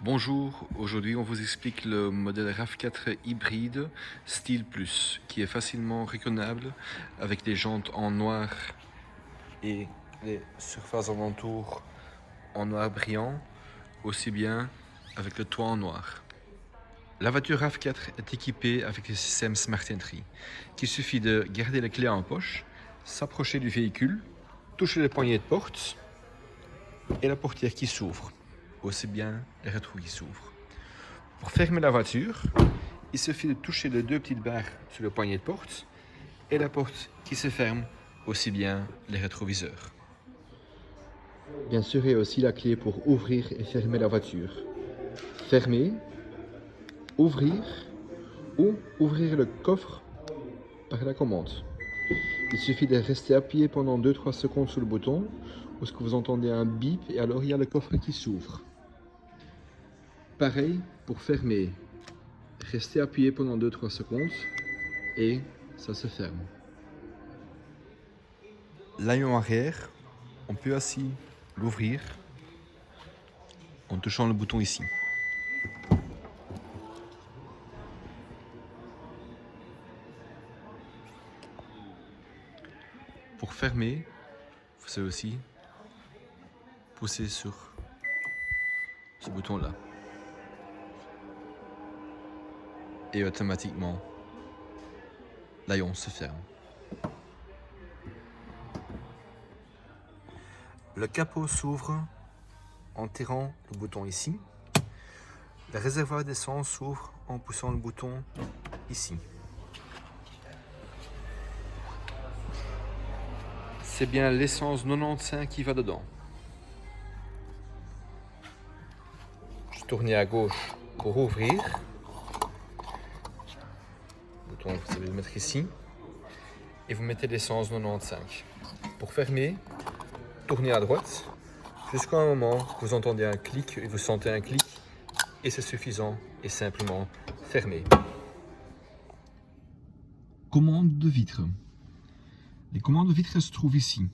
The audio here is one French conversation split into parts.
Bonjour, aujourd'hui on vous explique le modèle RAV4 hybride Style Plus qui est facilement reconnaissable avec des jantes en noir et les surfaces alentours en noir brillant, aussi bien avec le toit en noir. La voiture RAV4 est équipée avec le système Smart Entry, qu'il suffit de garder la clé en poche, s'approcher du véhicule, toucher les poignées de porte et la portière qui s'ouvre, aussi bien les rétros qui s'ouvrent. Pour fermer la voiture, il suffit de toucher les deux petites barres sur le poignet de porte et la porte qui se ferme, aussi bien les rétroviseurs. Bien sûr, il y a aussi la clé pour ouvrir et fermer la voiture. Fermer, ouvrir ou ouvrir le coffre par la commande. Il suffit de rester appuyé pendant 2-3 secondes sur le bouton, où vous entendez un bip et alors il y a le coffre qui s'ouvre. Pareil pour fermer. Restez appuyé pendant 2-3 secondes et ça se ferme. L'haillon arrière, on peut aussi l'ouvrir en touchant le bouton ici. Pour fermer, vous savez aussi pousser sur ce bouton-là. Et automatiquement, l'haillon se ferme. Le capot s'ouvre en tirant le bouton ici. Le réservoir d'essence s'ouvre en poussant le bouton ici. C'est bien l'essence 95 qui va dedans. Je tourne à gauche pour ouvrir. Le bouton, vous allez le mettre ici. Et vous mettez l'essence 95. Pour fermer, tournez à droite jusqu'à un moment vous entendez un clic et vous sentez un clic et c'est suffisant et simplement fermé. Commande de vitre. Les commandes de vitre se trouvent ici.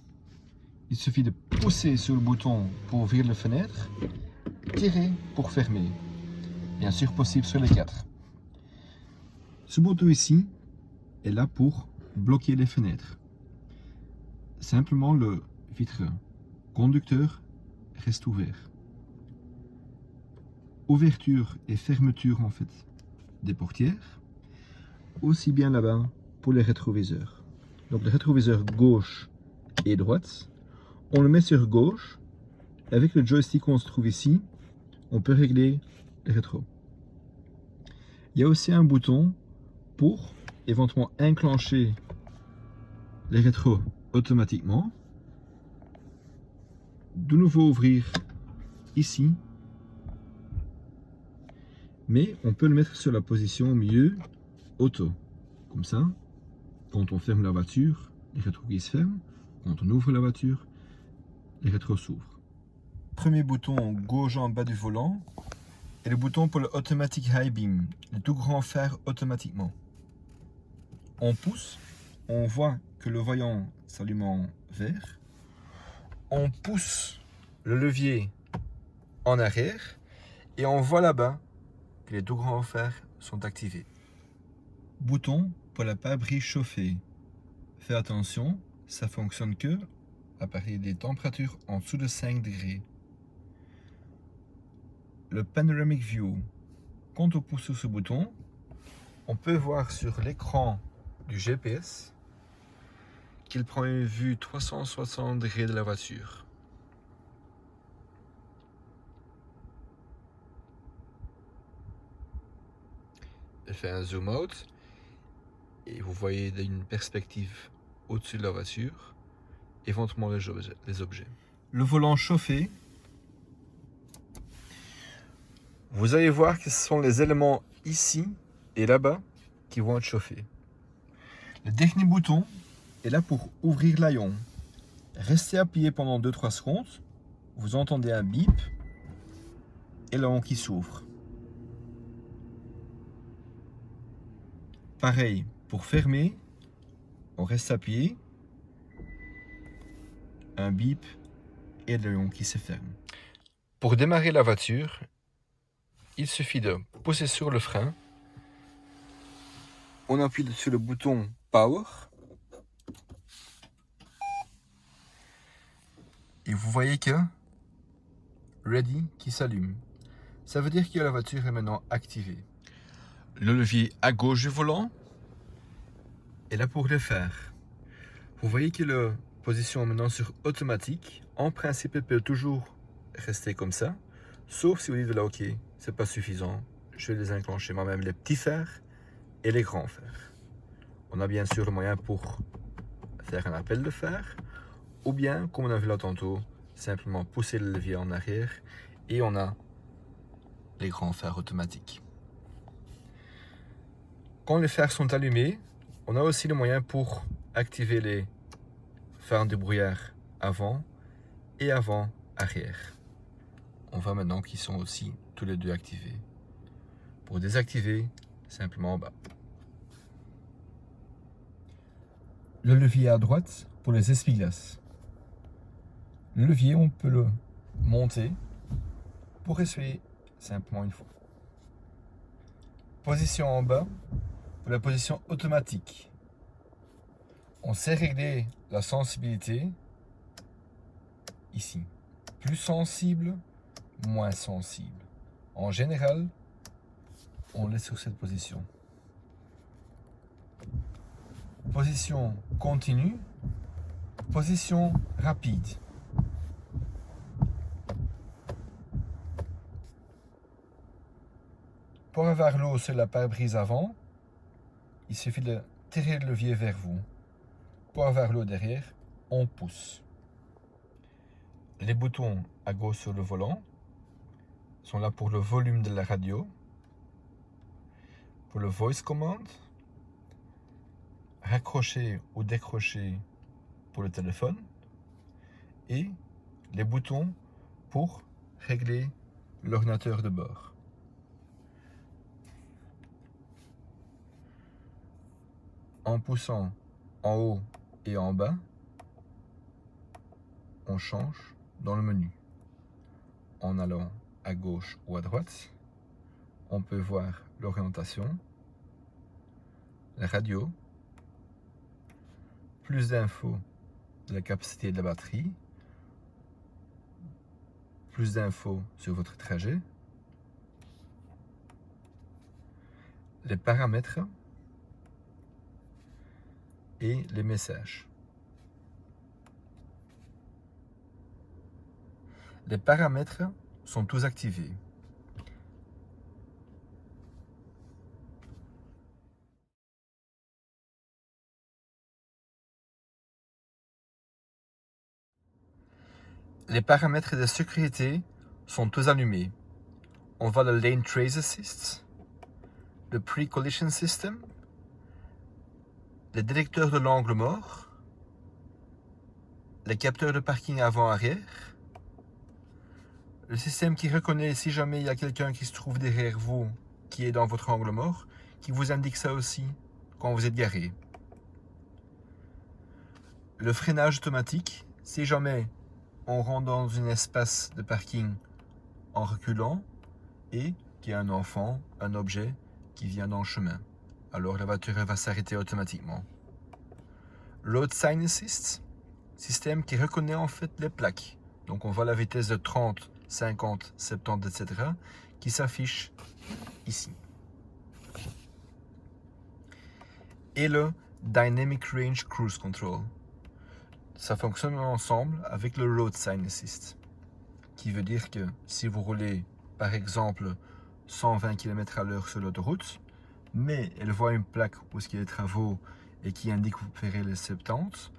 Il suffit de pousser sur le bouton pour ouvrir la fenêtre, tirer pour fermer. Bien sûr possible sur les 4. Ce bouton ici est là pour bloquer les fenêtres. Simplement le vitre conducteur reste ouvert. Ouverture et fermeture en fait des portières, aussi bien là-bas pour les rétroviseurs. Donc le rétroviseur gauche et droite, on le met sur gauche. Avec le joystick qu'on se trouve ici, on peut régler les rétros. Il y a aussi un bouton pour éventuellement enclencher les rétros automatiquement. De nouveau ouvrir ici. Mais on peut le mettre sur la position au milieu auto. Comme ça, quand on ferme la voiture, les rétros qui se ferment. Quand on ouvre la voiture, les rétros s'ouvrent. Premier bouton gauche en bas du volant et le bouton pour le Automatic High Beam, le tout grand phare automatiquement. On pousse, on voit que le voyant s'allume en vert. On pousse le levier en arrière et on voit là-bas que les deux grands phares sont activés. Bouton pour la pare-brise chauffée. Faites attention, ça fonctionne que à partir des températures en dessous de 5 degrés. Le Panoramic View. Quand on pousse sur ce bouton, on peut voir sur l'écran du GPS qu'il prend une vue 360 degrés de la voiture. Elle fait un zoom out et vous voyez une perspective au-dessus de la voiture, éventuellement les objets. Le volant chauffé. Vous allez voir que ce sont les éléments ici et là-bas qui vont être chauffés. Le dernier bouton est là pour ouvrir l'haillon. Restez appuyé pendant 2-3 secondes. Vous entendez un bip et l'haillon qui s'ouvre. Pareil, pour fermer, on reste appuyé. Un bip et l'haillon qui se ferme. Pour démarrer la voiture, il suffit de pousser sur le frein. On appuie sur le bouton Power. Et vous voyez que Ready qui s'allume. Ça veut dire que la voiture est maintenant activée. Le levier à gauche du volant est là pour le faire. Vous voyez que la position est maintenant sur automatique. En principe, elle peut toujours rester comme ça. Sauf si vous dites là, ok, c'est pas suffisant. Je vais les enclencher moi-même, les petits fers et les grands fers. On a bien sûr le moyen pour faire un appel de fer. Ou bien, comme on a vu là tantôt, simplement pousser le levier en arrière et on a les grands fers automatiques. Quand les fers sont allumés, on a aussi le moyen pour activer les phares de brouillard avant et avant-arrière. On voit maintenant qu'ils sont aussi tous les deux activés. Pour désactiver, simplement en bas. Le levier à droite pour les essuie-glaces. Le levier, on peut le monter pour essuyer simplement une fois. Position en bas pour la position automatique. On sait régler la sensibilité ici. Plus sensible, moins sensible. En général, on laisse sur cette position. Position continue, position rapide. Pour avoir l'eau sur la pare-brise avant, il suffit de tirer le levier vers vous. Pour avoir l'eau derrière, on pousse. Les boutons à gauche sur le volant sont là pour le volume de la radio, pour le voice command, raccrocher ou décrocher pour le téléphone, et les boutons pour régler l'ordinateur de bord. En poussant en haut et en bas, on change dans le menu. En allant à gauche ou à droite, on peut voir l'orientation, la radio, plus d'infos de la capacité de la batterie, plus d'infos sur votre trajet, les paramètres et les messages. Les paramètres sont tous activés. Les paramètres de sécurité sont tous allumés. On voit le Lane Trace Assist, le Pre-Collision System, les détecteurs de l'angle mort, les capteurs de parking avant-arrière, le système qui reconnaît si jamais il y a quelqu'un qui se trouve derrière vous, qui est dans votre angle mort, qui vous indique ça aussi quand vous êtes garé. Le freinage automatique, si jamais on rentre dans un espace de parking en reculant et qu'il y a un enfant, un objet qui vient dans le chemin. Alors la voiture va s'arrêter automatiquement. Road Sign Assist, système qui reconnaît en fait les plaques. Donc on voit la vitesse de 30, 50, 70, etc. qui s'affiche ici. Et le Dynamic Range Cruise Control. Ça fonctionne ensemble avec le Road Sign Assist, qui veut dire que si vous roulez par exemple 120 km/h sur l'autoroute, mais elle voit une plaque où il y a des travaux et qui indique que vous ferez les 70,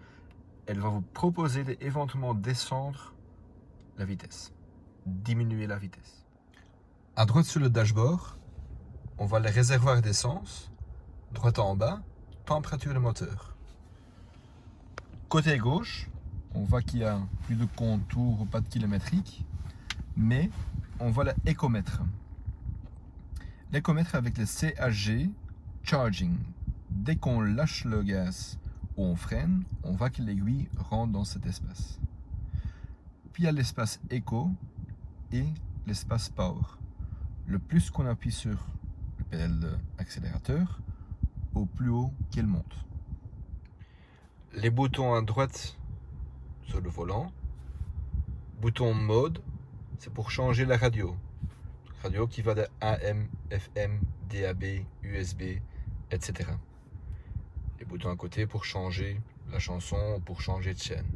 elle va vous proposer d'éventuellement descendre la vitesse, diminuer la vitesse. À droite sur le dashboard, on voit les réservoirs d'essence, droite en bas, température de moteur. Côté gauche, on voit qu'il y a plus de contours ou pas de kilométrique, mais on voit l'écomètre. L'écomètre avec le CHG Charging. Dès qu'on lâche le gaz ou on freine, on voit que l'aiguille rentre dans cet espace. Puis il y a l'espace Eco et l'espace Power. Le plus qu'on appuie sur le pédale d'accélérateur, au plus haut qu'elle monte. Les boutons à droite sur le volant. Bouton mode, c'est pour changer la radio. Radio qui va de AM, FM, DAB, USB, etc. Les boutons à côté pour changer la chanson ou pour changer de chaîne.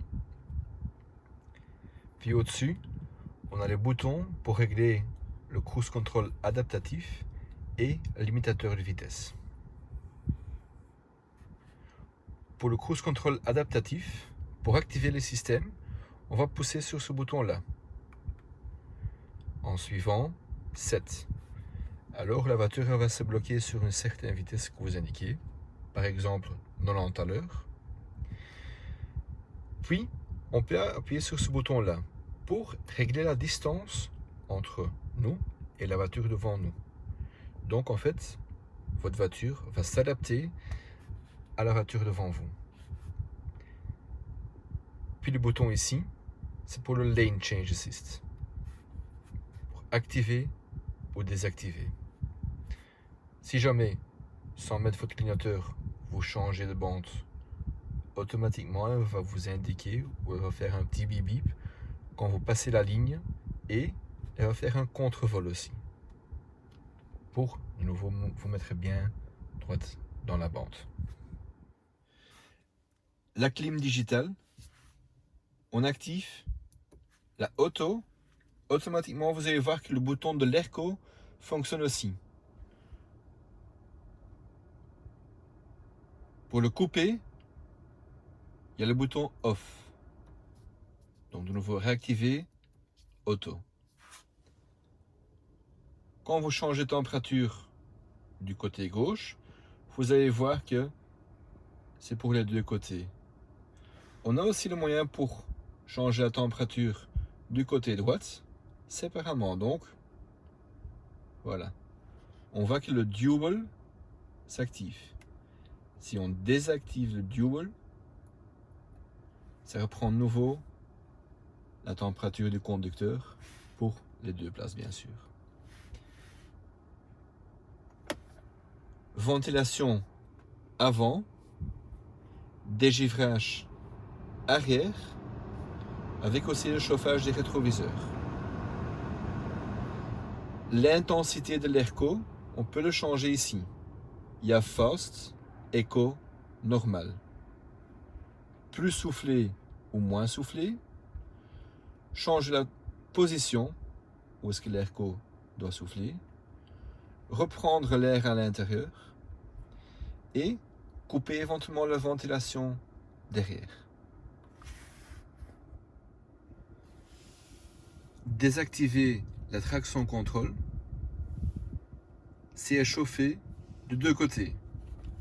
Puis au-dessus, on a les boutons pour régler le cruise control adaptatif et le limitateur de vitesse. Pour le cruise control adaptatif, pour activer le système, on va pousser sur ce bouton-là. En suivant 7. Alors la voiture va se bloquer sur une certaine vitesse que vous indiquez, par exemple 90 à l'heure. Puis, on peut appuyer sur ce bouton-là pour régler la distance entre nous et la voiture devant nous. Donc en fait, votre voiture va s'adapter à la voiture devant vous. Puis le bouton ici, c'est pour le Lane Change Assist. Pour activer ou désactiver. Si jamais, sans mettre votre clignoteur, vous changez de bande, automatiquement elle va vous indiquer ou elle va faire un petit bip bip quand vous passez la ligne et elle va faire un contre-vol aussi. Pour de nouveau vous mettre bien droite dans la bande. La clim digitale, on active la auto, automatiquement vous allez voir que le bouton de l'AirCo fonctionne aussi. Pour le couper, il y a le bouton off. Donc de nouveau réactiver auto. Quand vous changez de température du côté gauche, vous allez voir que c'est pour les deux côtés. On a aussi le moyen pour changer la température du côté droite séparément. Donc voilà, on voit que le dual s'active. Si on désactive le dual, ça reprend de nouveau la température du conducteur pour les deux places bien sûr. Ventilation avant, dégivrage arrière, avec aussi le chauffage des rétroviseurs. L'intensité de l'AirCo, on peut le changer ici. Il y a Fast, Eco, Normal. Plus soufflé ou moins soufflé. Change la position où est-ce que l'AirCo doit souffler. Reprendre l'air à l'intérieur. Et couper éventuellement la ventilation derrière. Désactiver la traction contrôle, c'est à chauffer de deux côtés,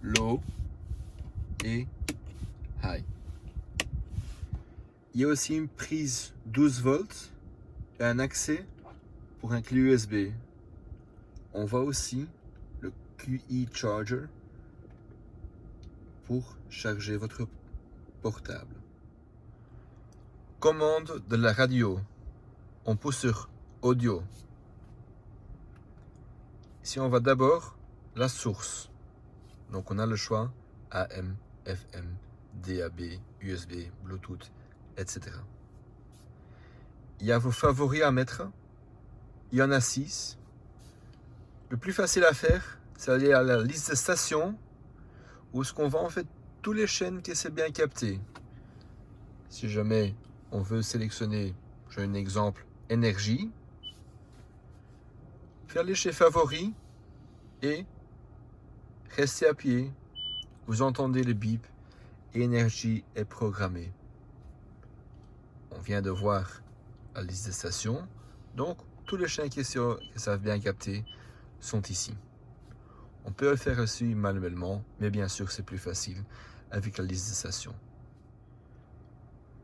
low et high. Il y a aussi une prise 12 volts et un accès pour un clé USB. On voit aussi le QI Charger pour charger votre portable. Commande de la radio. On pousse sur audio. Ici, on va d'abord la source. Donc, on a le choix AM, FM, DAB, USB, Bluetooth, etc. Il y a vos favoris à mettre. Il y en a 6. Le plus facile à faire, c'est aller à la liste de stations où ce qu'on voit en fait toutes les chaînes qui sont bien captées. Si jamais on veut sélectionner, j'ai un exemple, énergie, puis aller chez favoris et rester appuyé. Vous entendez le bip et énergie est programmée. On vient de voir la liste des stations, donc tous les chaînes qui savent bien capter sont ici. On peut le faire aussi manuellement, mais bien sûr c'est plus facile avec la liste des stations.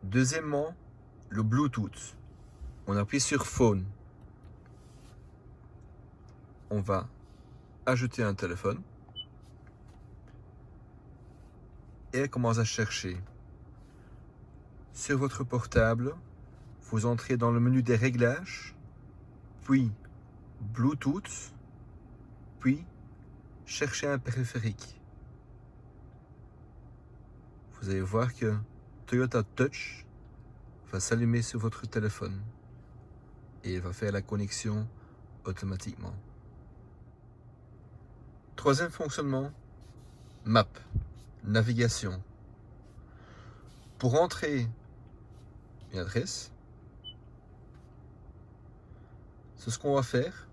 Deuxièmement, le Bluetooth. On appuie sur Phone. On va ajouter un téléphone et elle commence à chercher. Sur votre portable, vous entrez dans le menu des réglages, puis Bluetooth, puis chercher un périphérique. Vous allez voir que Toyota Touch va s'allumer sur votre téléphone et il va faire la connexion automatiquement. Troisième fonctionnement, map, navigation. Pour entrer une adresse, c'est ce qu'on va faire.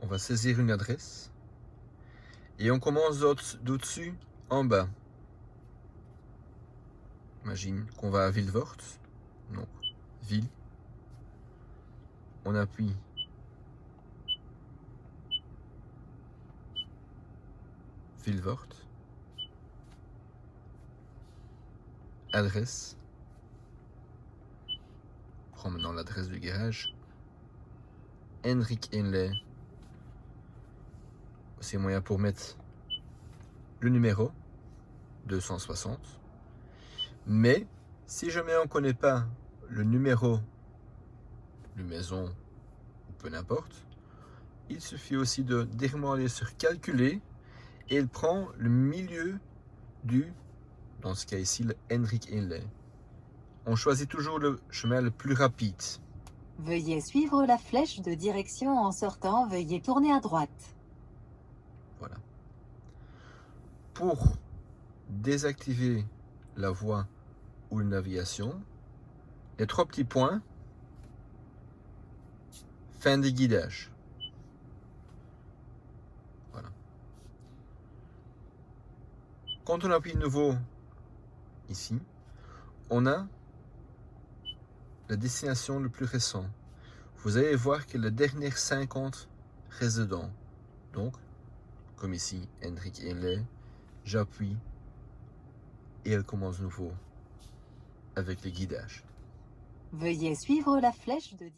On va saisir une adresse et on commence d'au-dessus en bas. Imagine qu'on va à Vilvoorde, donc ville. On appuie Vilvoorde, adresse. On prend maintenant l'adresse du garage. Hendrik Henley. C'est moyen pour mettre le numéro 260. Mais si jamais on ne connaît pas le numéro de maison ou peu n'importe, il suffit aussi de directement aller sur calculer et il prend le milieu du, dans ce cas ici, le Hendrik Henley. On choisit toujours le chemin le plus rapide. Veuillez suivre la flèche de direction en sortant, veuillez tourner à droite. Voilà. Pour désactiver la voie ou la navigation, les 3 petits points, fin des guidages. Voilà. Quand on appuie de nouveau ici, on a la destination le plus récent. Vous allez voir que les dernières 50 restent dedans. Donc, comme ici, Hendrik Henley, j'appuie et elle commence de nouveau avec le guidage. Veuillez suivre la flèche de